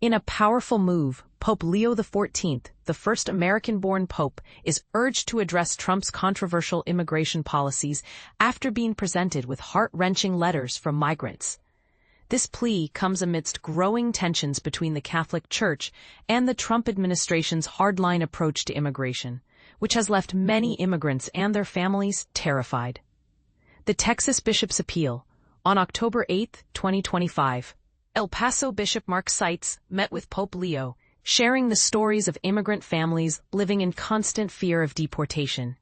In a powerful move, Pope Leo XIV, the first American-born pope, is urged to address Trump's controversial immigration policies after being presented with heart-wrenching letters from migrants. This plea comes amidst growing tensions between the Catholic Church and the Trump administration's hardline approach to immigration, which has left many immigrants and their families terrified. The Texas Bishop's Appeal. On October 8, 2025, El Paso Bishop Mark Seitz met with Pope Leo, sharing the stories of immigrant families living in constant fear of deportation.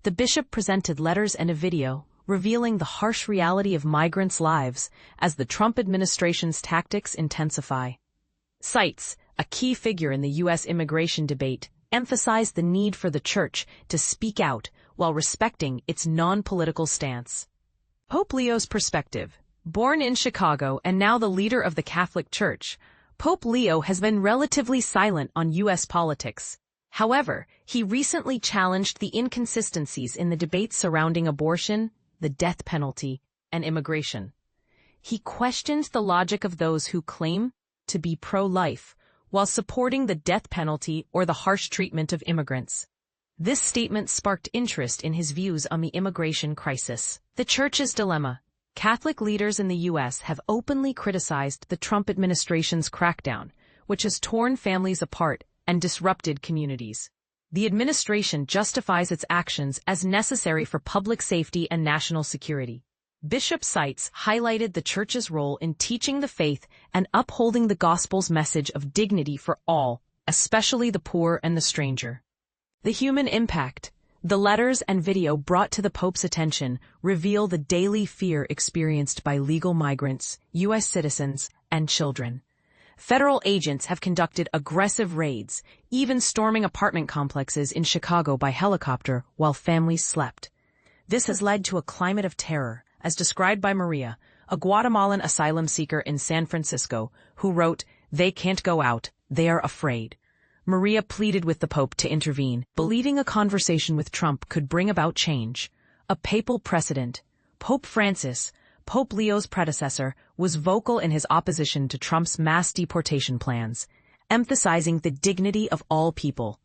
The bishop presented letters and a video, revealing the harsh reality of migrants' lives as the Trump administration's tactics intensify. Seitz, a key figure in the U.S. immigration debate, emphasized the need for the Church to speak out while respecting its non-political stance. Pope Leo's perspective. Born in Chicago and now the leader of the Catholic Church, Pope Leo has been relatively silent on U.S. politics. However, he recently challenged the inconsistencies in the debates surrounding abortion, the death penalty, and immigration. He questioned the logic of those who claim to be pro-life while supporting the death penalty or the harsh treatment of immigrants. This statement sparked interest in his views on the immigration crisis. The Church's dilemma. Catholic leaders in the U.S. have openly criticized the Trump administration's crackdown, which has torn families apart and disrupted communities. The administration justifies its actions as necessary for public safety and national security. Bishop Seitz highlighted the Church's role in teaching the faith and upholding the gospel's message of dignity for all, especially the poor and the stranger. The human impact. The letters and video brought to the Pope's attention reveal the daily fear experienced by legal migrants, U.S. citizens, and children. Federal agents have conducted aggressive raids, even storming apartment complexes in Chicago by helicopter while families slept. This has led to a climate of terror, as described by Maria, a Guatemalan asylum seeker in San Francisco, who wrote, "They can't go out, they are afraid." Maria pleaded with the Pope to intervene, believing a conversation with Trump could bring about change. A papal precedent. Pope Francis, Pope Leo's predecessor, was vocal in his opposition to Trump's mass deportation plans, emphasizing the dignity of all people.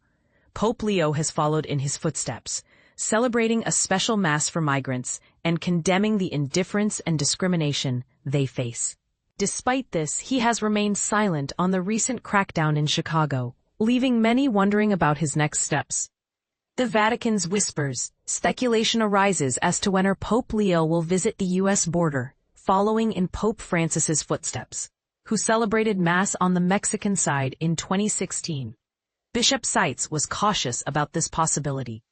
Pope Leo has followed in his footsteps, celebrating a special mass for migrants and condemning the indifference and discrimination they face. Despite this, he has remained silent on the recent crackdown in Chicago, leaving many wondering about his next steps. The Vatican's whispers. Speculation arises as to when Pope Leo will visit the U.S. border, following in Pope Francis's footsteps, who celebrated Mass on the Mexican side in 2016. Bishop Seitz was cautious about this possibility.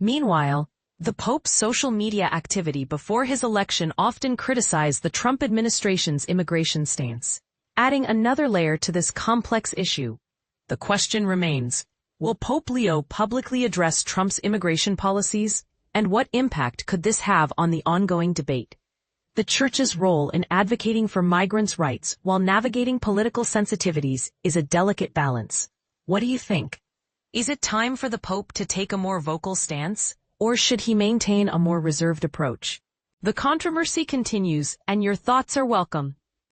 Meanwhile, the Pope's social media activity before his election often criticized the Trump administration's immigration stance, adding another layer to this complex issue. The question remains, will Pope Leo publicly address Trump's immigration policies, and what impact could this have on the ongoing debate? The Church's role in advocating for migrants' rights while navigating political sensitivities is a delicate balance. What do you think? Is it time for the Pope to take a more vocal stance, or should he maintain a more reserved approach? The controversy continues, and your thoughts are welcome.